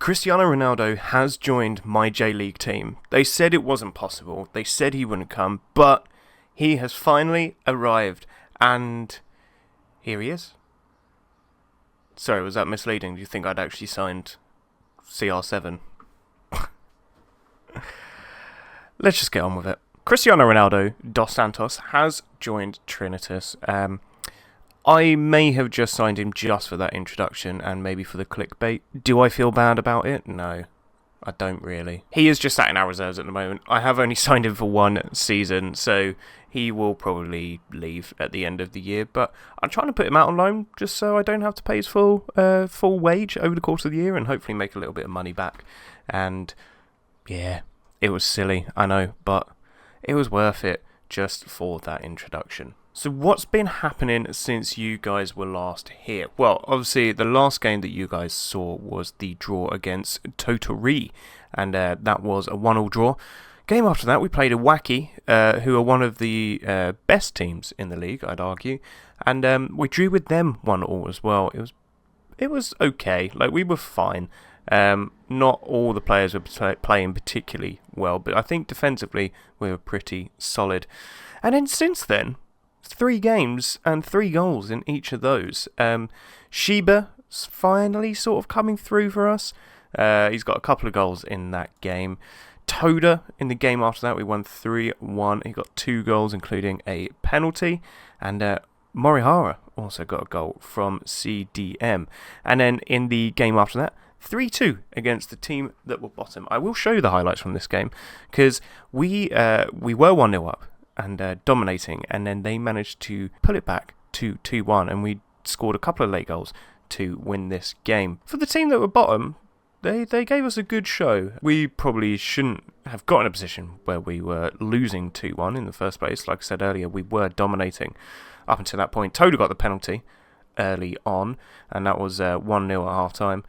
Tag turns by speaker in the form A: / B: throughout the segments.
A: Cristiano Ronaldo has joined my J-League team. They said it wasn't possible. They said he wouldn't come, but he has finally arrived, and here he is. Sorry, was that misleading? Do you think I'd actually signed CR7? Let's just get on with it. Cristiano Ronaldo dos Santos has joined Trinitas. I may have just signed him just for that introduction and maybe for the clickbait. Do I feel bad about it? No, I don't really. He is just sat in our reserves at the moment. I have only signed him for one season, so he will probably leave at the end of the year. But I'm trying to put him out on loan just so I don't have to pay his full wage over the course of the year and hopefully make a little bit of money back. And yeah, it was silly, I know, but it was worth it just for that introduction. So what's been happening since you guys were last here? Well, obviously the last game that you guys saw was the draw against Totori, and that was a 1-1 draw. Game after that we played Iwaki, who are one of the best teams in the league, I'd argue, and we drew with them 1-1 as well. It was okay, like we were fine. Not all the players were playing particularly well, but I think defensively we were pretty solid. And then since then, 3 games and 3 goals in each of those. Shiba's finally sort of coming through for us. He's got a couple of goals in that game. Toda, in the game after that, we won 3-1. He got 2 goals, including a penalty. And Morihara also got a goal from CDM. And then in the game after that, 3-2 against the team that were bottom. I will show you the highlights from this game, because we were 1-0 up and dominating, and then they managed to pull it back to 2-1, and we scored a couple of late goals to win this game. For the team that were bottom, they gave us a good show. We probably shouldn't have got in a position where we were losing 2-1 in the first place. Like I said earlier, we were dominating up until that point. Toda got the penalty early on, and that was 1-0 at half-time.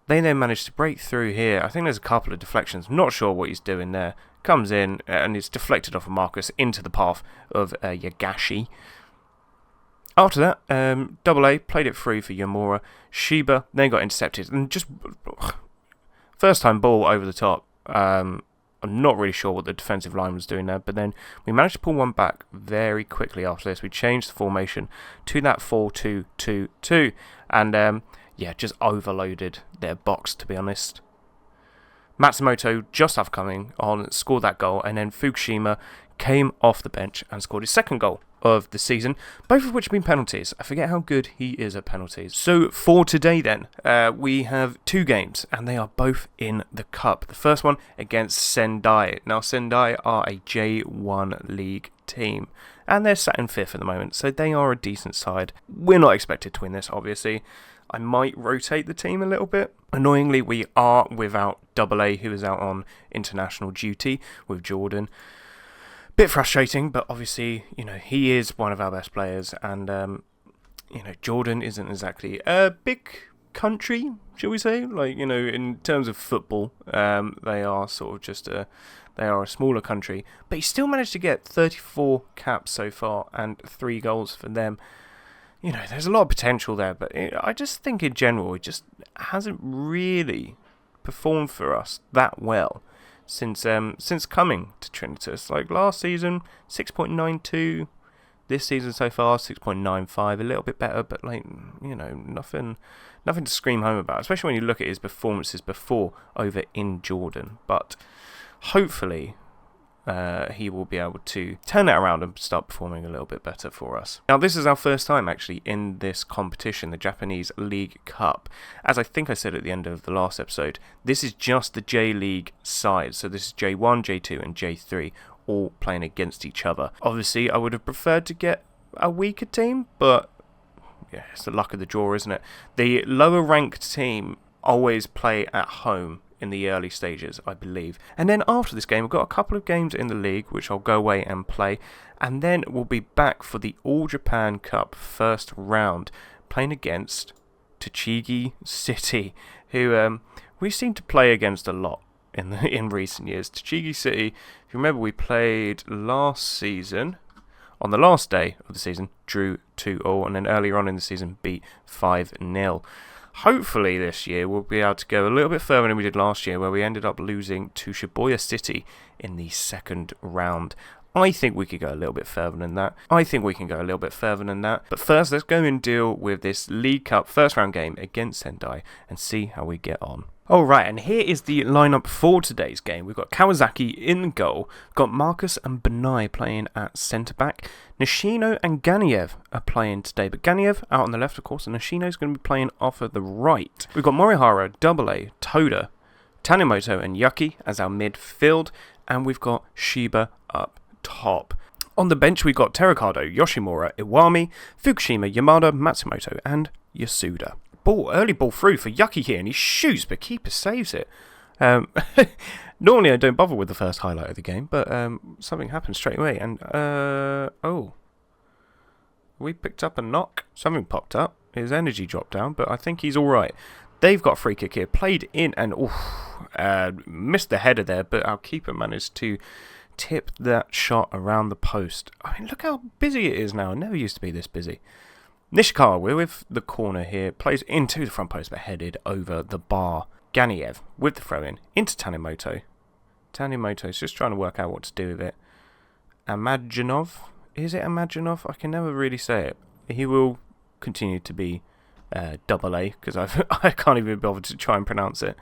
A: They then managed to break through here. I think there's a couple of deflections. I'm not sure what he's doing there. Comes in and it's deflected off of Marcus into the path of Yagashi. After that, Double A played it through for Yamura. Shiba then got intercepted and just first time ball over the top. I'm not really sure what the defensive line was doing there, but then we managed to pull one back very quickly after this. We changed the formation to that 4-2-2-2 and just overloaded their box, to be honest. Matsumoto, just after coming on, scored that goal, and then Fukushima came off the bench and scored his second goal of the season, both of which have been penalties. I forget how good he is at penalties. So for today then, we have 2 games, and they are both in the cup. The first one against Sendai. Now Sendai are a J1 league team, and they're sat in 5th at the moment, so they are a decent side. We're not expected to win this, obviously. I might rotate the team a little bit. Annoyingly, we are without Double A, who is out on international duty with Jordan. Bit frustrating, but obviously, he is one of our best players, and Jordan isn't exactly a big country, shall we say? Like, in terms of football, they are sort of just they are a smaller country, but he still managed to get 34 caps so far and 3 goals for them. There's a lot of potential there, but I just think in general, it just hasn't really performed for us that well since coming to Trinitas. Like last season, 6.92. This season so far, 6.95. A little bit better, but nothing to scream home about. Especially when you look at his performances before over in Jordan. But hopefully, he will be able to turn that around and start performing a little bit better for us. Now, this is our first time actually in this competition, the Japanese League Cup. As I think I said at the end of the last episode, this is just the J-League side. So this is J1, J2 and J3 all playing against each other. Obviously, I would have preferred to get a weaker team, but yeah, it's the luck of the draw, isn't it? The lower ranked team always play at home in the early stages, I believe. And then after this game, we've got a couple of games in the league, which I'll go away and play. And then we'll be back for the All Japan Cup first round, playing against Tochigi City, who we seem to play against a lot in recent years. Tochigi City, if you remember, we played last season. On the last day of the season, drew 2-2, and then earlier on in the season, beat 5-0. Hopefully this year we'll be able to go a little bit further than we did last year, where we ended up losing to Shibuya City in the second round. I think we could go a little bit further than that. But first, let's go and deal with this League Cup first round game against Sendai and see how we get on. Alright, and here is the lineup for today's game. We've got Kawasaki in goal. We've got Marcus and Benai playing at centre-back. Nishino and Ganiev are playing today, but Ganiev out on the left, of course, and Nishino's going to be playing off of the right. We've got Morihara, AA, Toda, Tanimoto and Yuki as our midfield, and we've got Shiba up top. On the bench, we've got Terakado, Yoshimura, Iwami, Fukushima, Yamada, Matsumoto, and Yasuda. Early ball through for Yuki here, and he shoots, but keeper saves it. Normally I don't bother with the first highlight of the game, but something happened straight away, and we picked up a knock. Something popped up. His energy dropped down, but I think he's alright. They've got a free kick here, played in, and missed the header there, but our keeper managed to tip that shot around the post. I mean, look how busy it is now. It never used to be this busy. Nishikawa with the corner here, plays into the front post but headed over the bar. Ganiev with the throw in into Tanimoto. Tanimoto's just trying to work out what to do with it. Amaginov? Is it Amaginov? I can never really say it. He will continue to be AA because I can't even bother to try and pronounce it.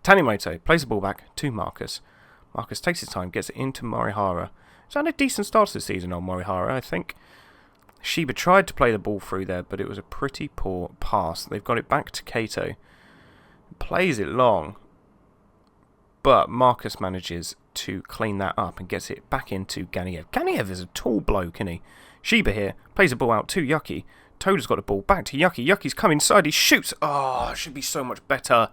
A: Tanimoto plays the ball back to Marcus. Marcus takes his time, gets it into Morihara. It's had a decent start to the season on Morihara, I think. Shiba tried to play the ball through there, but it was a pretty poor pass. They've got it back to Kato. Plays it long, but Marcus manages to clean that up and gets it back into Ganiev. Ganiev is a tall bloke, isn't he? Shiba here plays the ball out to Yuki. Toda's got the ball back to Yuki. Yuki's come inside. He shoots. Oh, it should be so much better.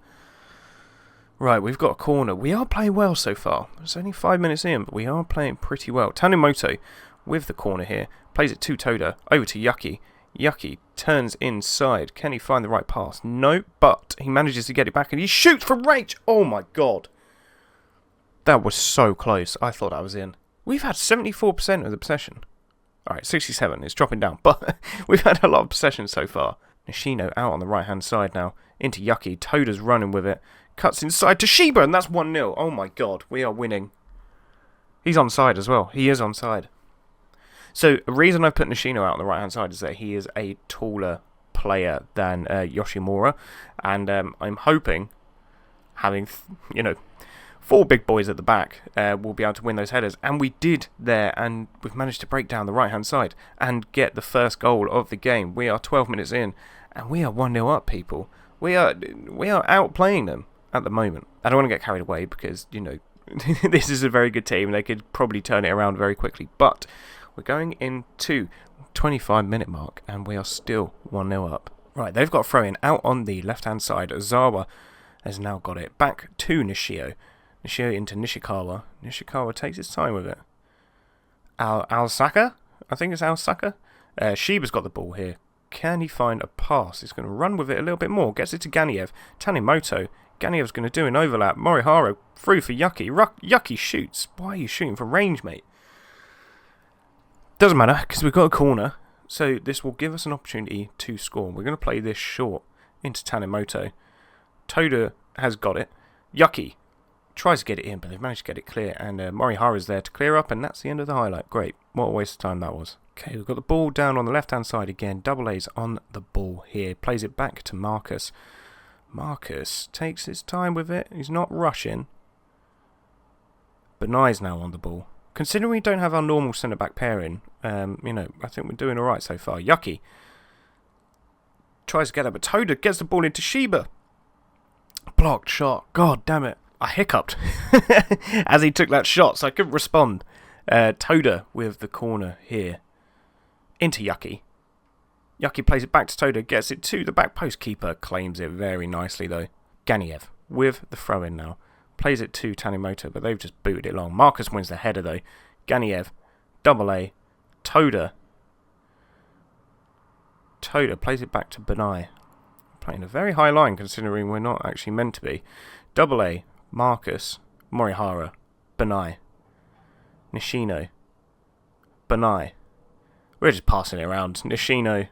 A: Right, we've got a corner. We are playing well so far. It's only 5 minutes in, but we are playing pretty well. Tanimoto with the corner here. Plays it to Toda. Over to Yuki. Yuki turns inside. Can he find the right pass? No, but he manages to get it back and he shoots from range. Oh my god. That was so close. I thought I was in. We've had 74% of the possession. Alright, 67. It's dropping down, but we've had a lot of possession so far. Nishino out on the right-hand side now. Into Yuki. Toda's running with it. Cuts inside to Shiba, and that's 1-0. Oh my god, we are winning. He's onside as well. He is onside. So, the reason I put Nishino out on the right-hand side is that he is a taller player than Yoshimura. And I'm hoping, having, 4 big boys at the back, we'll be able to win those headers. And we did there, and we've managed to break down the right-hand side and get the first goal of the game. We are 12 minutes in, and we are 1-0 up, people. We are outplaying them at the moment. I don't want to get carried away because, this is a very good team. They could probably turn it around very quickly. But we're going into 25-minute mark, and we are still 1-0 up. Right, they've got a throw-in out on the left-hand side. Ozawa has now got it back to Nishio. Nishio into Nishikawa. Nishikawa takes his time with it. Al-Saka? I think it's Al-Saka. Shiba's got the ball here. Can he find a pass? He's going to run with it a little bit more. Gets it to Ganiev. Tanimoto. Ganiev's going to do an overlap. Morihara through for Yuki. Yuki shoots. Why are you shooting from range, mate? Doesn't matter, because we've got a corner. So this will give us an opportunity to score. We're going to play this short into Tanimoto. Toda has got it. Yuki tries to get it in, but they've managed to get it clear. And Morihara's there to clear up, and that's the end of the highlight. Great. What a waste of time that was. Okay, we've got the ball down on the left-hand side again. AA's on the ball here. Plays it back to Marcus. Marcus takes his time with it. He's not rushing. Benai's now on the ball. Considering we don't have our normal centre-back pairing, I think we're doing alright so far. Yuki tries to get up, but Toda gets the ball into Shiba. Blocked shot. God damn it. I hiccuped as he took that shot, so I couldn't respond. Toda with the corner here. Into Yuki. Yuki plays it back to Toda, gets it to the back post. Keeper claims it very nicely though. Ganiev with the throw-in now. Plays it to Tanimoto, but they've just booted it long. Marcus wins the header though. Ganiev, AA, Toda. Toda plays it back to Benai. Playing a very high line considering we're not actually meant to be. AA, Marcus, Morihara, Benai, Nishino, Benai. We're just passing it around. Nishino.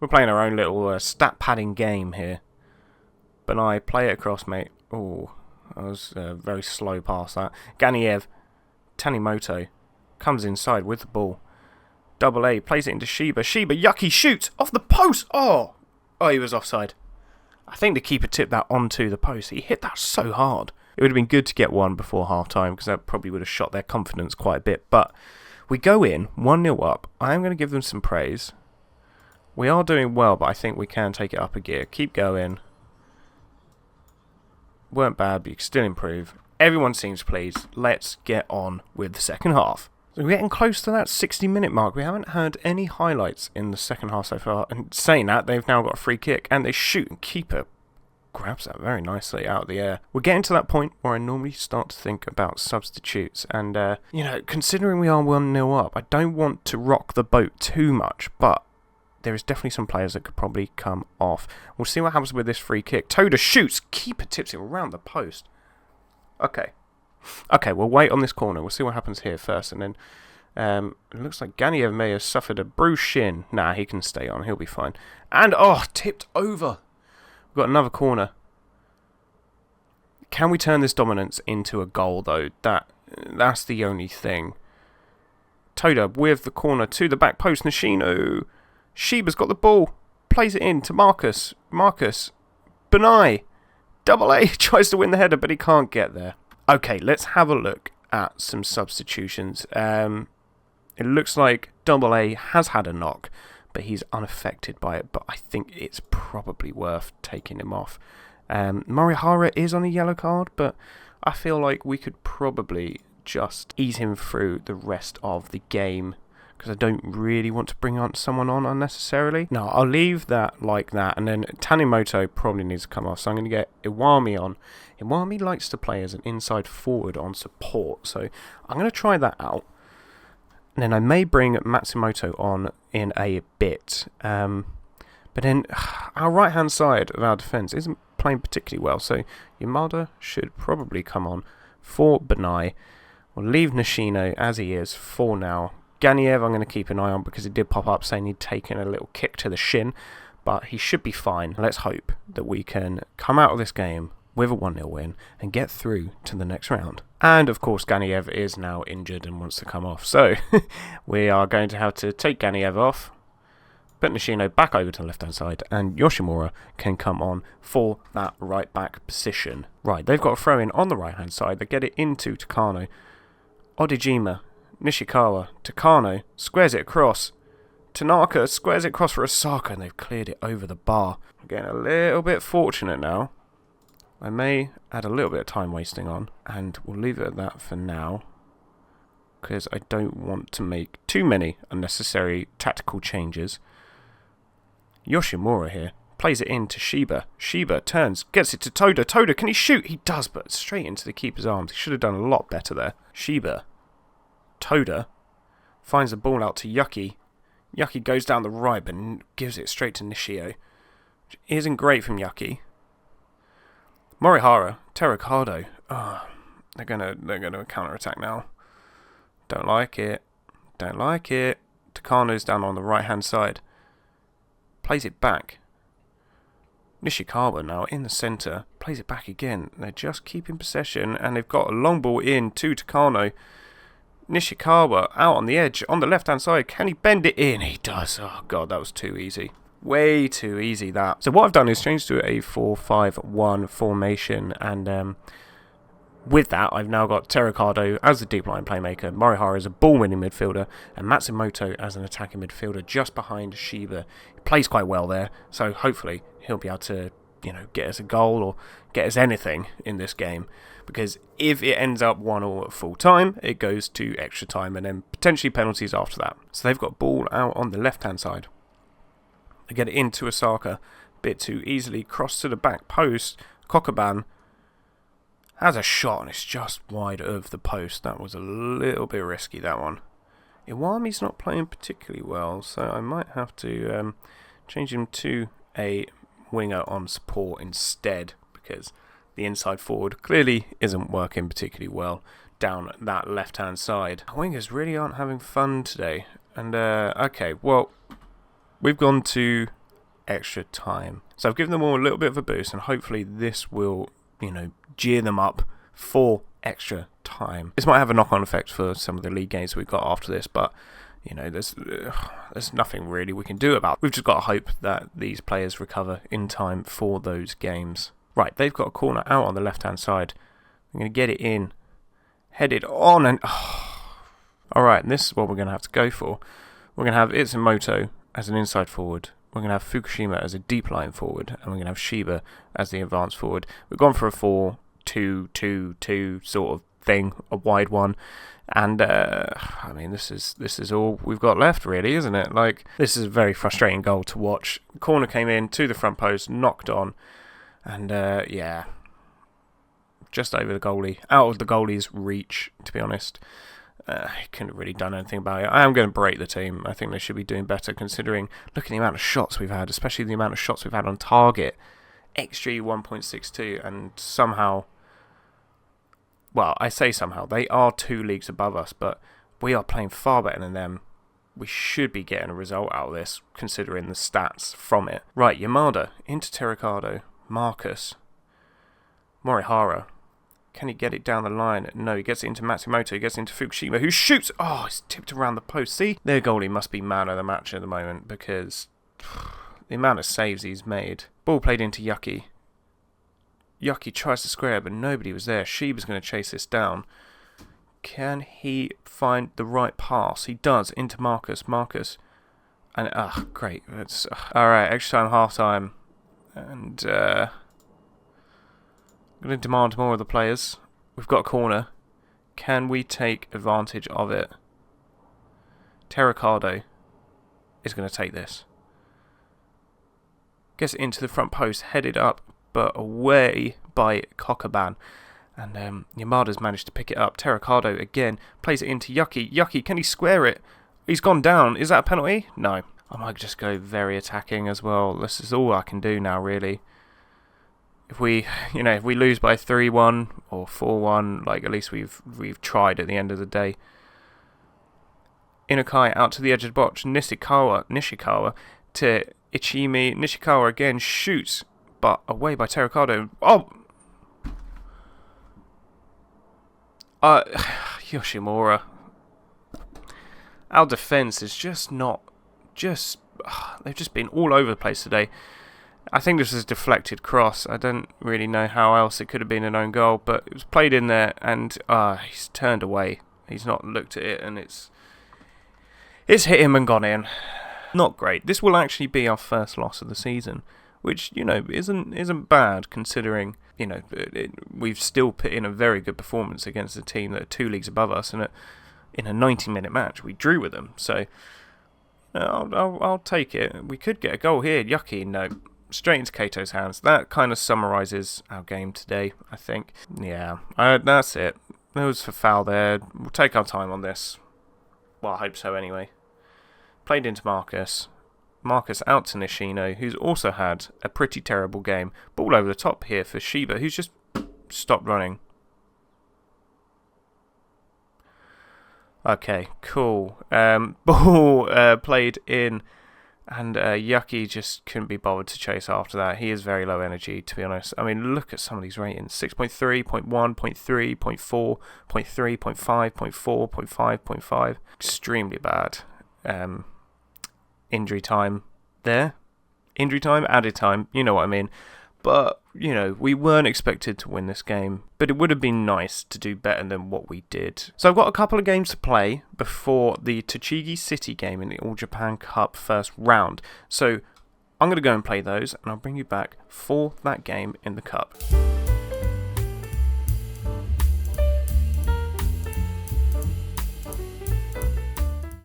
A: We're playing our own little stat padding game here. Benai, play it across, mate. Oh, I was very slow past that. Ganiev, Tanimoto comes inside with the ball. Double A plays it into Shiba. Shiba, yucky, shoots off the post. Oh, he was offside. I think the keeper tipped that onto the post. He hit that so hard. It would have been good to get one before half-time because that probably would have shot their confidence quite a bit. But we go in 1-0 up. I am going to give them some praise. We are doing well, but I think we can take it up a gear. Keep going. Weren't bad, but you can still improve. Everyone seems pleased. Let's get on with the second half. So we're getting close to that 60-minute mark. We haven't had any highlights in the second half so far. And saying that, they've now got a free kick and they shoot, and keeper grabs that very nicely out of the air. We're getting to that point where I normally start to think about substitutes. And, considering we are 1-0 up, I don't want to rock the boat too much, but there is definitely some players that could probably come off. We'll see what happens with this free kick. Toda shoots. Keeper tips it around the post. Okay, we'll wait on this corner. We'll see what happens here first. And then it looks like Ganiev may have suffered a bruised shin. Nah, he can stay on. He'll be fine. And, tipped over. We've got another corner. Can we turn this dominance into a goal, though? That's the only thing. Toda with the corner to the back post. Nishino. Shiba's got the ball. Plays it in to Marcus. Benai. Double A tries to win the header, but he can't get there. Okay, let's have a look at some substitutions. It looks like Double A has had a knock, but he's unaffected by it. But I think it's probably worth taking him off. Morihara is on a yellow card, but I feel like we could probably just ease him through the rest of the game, because I don't really want to bring on someone on unnecessarily. No, I'll leave that like that, and then Tanimoto probably needs to come off, so I'm going to get Iwami on. Iwami likes to play as an inside forward on support, so I'm going to try that out. And then I may bring Matsumoto on in a bit. But then our right-hand side of our defence isn't playing particularly well, so Yamada should probably come on for Benai. We'll leave Nishino as he is for now. Ganiev, I'm going to keep an eye on because he did pop up saying he'd taken a little kick to the shin, but he should be fine. Let's hope that we can come out of this game with a 1-0 win and get through to the next round. And of course, Ganiev is now injured and wants to come off, so we are going to have to take Ganiev off, put Nishino back over to the left-hand side, and Yoshimura can come on for that right-back position. Right, they've got a throw-in on the right-hand side. They get it into Takano. Odejima. Nishikawa, Takano, squares it across. Tanaka squares it across for Osaka, and they've cleared it over the bar. I'm getting a little bit fortunate now. I may add a little bit of time wasting on, and we'll leave it at that for now, because I don't want to make too many unnecessary tactical changes. Yoshimura here plays it in to Shiba. Shiba turns, gets it to Toda. Toda, can he shoot? He does, but straight into the keeper's arms. He should have done a lot better there. Shiba. Toda finds the ball out to Yuki. Yuki goes down the right but gives it straight to Nishio, which isn't great from Yuki. Morihara, Terracado. They're gonna counter attack now. Don't like it. Takano's down on the right hand side. Plays it back. Nishikawa now in the centre. Plays it back again. They're just keeping possession, and they've got a long ball in to Takano. Nishikawa out on the edge, on the left-hand side. Can he bend it in? He does. Oh, God, that was too easy. Way too easy, that. So what I've done is changed to a 4-5-1 formation, and with that, I've now got Terracado as the deep line playmaker, Morihara as a ball-winning midfielder, and Matsumoto as an attacking midfielder just behind Shiba. He plays quite well there, so hopefully he'll be able to, get us a goal or get us anything in this game. Because if it ends up 1-1 at full time, it goes to extra time and then potentially penalties after that. So they've got ball out on the left-hand side. They get it into Osaka. Bit too easily. Cross to the back post. Kokaban has a shot and it's just wide of the post. That was a little bit risky, that one. Iwami's not playing particularly well, so I might have to change him to a winger on support instead, because the inside forward clearly isn't working particularly well down that left-hand side. Our wingers really aren't having fun today. And, okay, well, we've gone to extra time. So I've given them all a little bit of a boost, and hopefully this will, gear them up for extra time. This might have a knock-on effect for some of the league games we've got after this, but there's nothing really we can do about it. We've just got to hope that these players recover in time for those games. Right, they've got a corner out on the left-hand side. I'm going to get it in, headed on, and alright, and this is what we're going to have to go for. We're going to have Itsumoto as an inside forward. We're going to have Fukushima as a deep line forward, and we're going to have Shiba as the advanced forward. We've gone for a 4-2-2-2 sort of thing, a wide one, and this is all we've got left, really, isn't it? Like, this is a very frustrating goal to watch. Corner came in to the front post, knocked on, and just over the goalie, out of the goalie's reach, to be honest. He couldn't have really done anything about it. I am going to berate the team. I think they should be doing better, considering, look at the amount of shots we've had, especially the amount of shots we've had on target. XG 1.62, and somehow, well, I say somehow, they are 2 leagues above us, but we are playing far better than them. We should be getting a result out of this, considering the stats from it. Right, Yamada, into Terracado, Marcus, Morihara. Can he get it down the line? No, he gets it into Matsumoto, he gets it into Fukushima, who shoots! Oh, it's tipped around the post. See? Their goalie must be man of the match at the moment, because the amount of saves he's made. Ball played into Yuki. Yuki tries to square, but nobody was there. Shiba's going to chase this down. Can he find the right pass? He does, into Marcus. Marcus. And, great. Alright, extra time, half time. And, I'm going to demand more of the players. We've got a corner. Can we take advantage of it? Terracado is going to take this. Gets it into the front post, headed up, but away by Kokaban. And Yamada's managed to pick it up. Terracado again plays it into Yuki. Yuki, can he square it? He's gone down. Is that a penalty? No. I might just go very attacking as well. This is all I can do now, really. If we lose by 3-1 or 4-1, like, at least we've tried at the end of the day. Inukai out to the edge of the box. Nishikawa to Ichimi. Nishikawa again shoots, but away by Terracado. Oh! Yoshimura. Our defence is they've just been all over the place today. I think this is a deflected cross. I don't really know how else it could have been an own goal, but it was played in there, and he's turned away. He's not looked at it, and it's hit him and gone in. Not great. This will actually be our first loss of the season, which, isn't bad, considering, we've still put in a very good performance against a team that are 2 leagues above us, and in a 90-minute match we drew with them. So I'll take it. We could get a goal here. Yuki, no. Straight into Kato's hands. That kind of summarises our game today, I think. Yeah, that's it. There was a foul there. We'll take our time on this. Well, I hope so anyway. Played into Marcus. Marcus out to Nishino, who's also had a pretty terrible game. Ball over the top here for Shiba, who's just stopped running. Okay, cool. Ball played in, and Yuki just couldn't be bothered to chase after that. He is very low energy, to be honest. I mean, look at some of these ratings. 6.3, 0.1, 0.3, 0.4, 0.3, 0.5, 0.4, 0.5, 0.5. Extremely bad. Injury time there. Injury time, added time, you know what I mean. But, we weren't expected to win this game. But it would have been nice to do better than what we did. So I've got a couple of games to play before the Tochigi City game in the All Japan Cup first round. So I'm going to go and play those, and I'll bring you back for that game in the Cup.